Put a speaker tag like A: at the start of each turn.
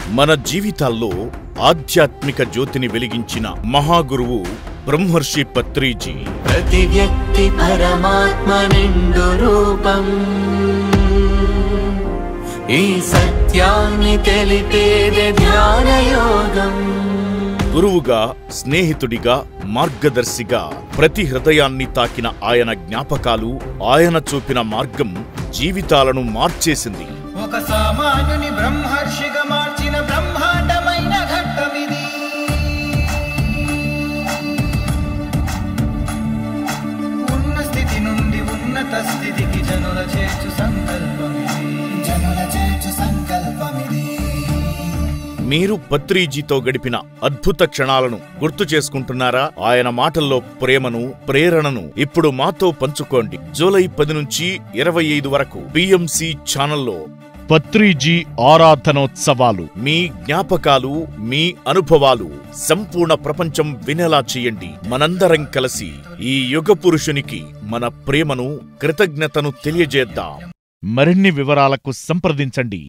A: మన జీవితాల్లో ఆధ్యాత్మిక జ్యోతిని వెలిగించిన మహాగురువు బ్రహ్మర్షి పత్రిజీ.
B: ప్రతి వ్యక్తి పరమాత్మ నిండు రూపం, ఈ సత్యాన్ని తెలిపేదే ధ్యాన యోగం.
A: గురువుగా, స్నేహితుడిగా, మార్గదర్శిగా ప్రతి హృదయాన్ని తాకిన ఆయన జ్ఞాపకాలు, ఆయన చూపిన మార్గం జీవితాలను మార్చేసింది.
C: ఒక సామాన్యుని బ్రహ్మర్షిగా మార్చిన బ్రహ్మాండమైన ఘట్టమిది. ఉన్న స్థితి నుండి ఉన్నత స్థితికి జనుల చేర్చు సంకల్పమిది.
A: మీరు పత్రిజీతో గడిపిన అద్భుత క్షణాలను గుర్తు చేసుకుంటున్నారా? ఆయన మాటల్లో ప్రేమను, ప్రేరణను ఇప్పుడు మాతో పంచుకోండి. జూలై 10 నుంచి 25 వరకు BMC ఛానల్లో పత్రిజీ ఆరాధనోత్సవాలు. మీ జ్ఞాపకాలు, మీ అనుభవాలు సంపూర్ణ ప్రపంచం వినేలా చేయండి. మనందరం కలిసి ఈ యుగ పురుషునికి మన ప్రేమను, కృతజ్ఞతను తెలియజేద్దాం. మరిన్ని వివరాలకు సంప్రదించండి.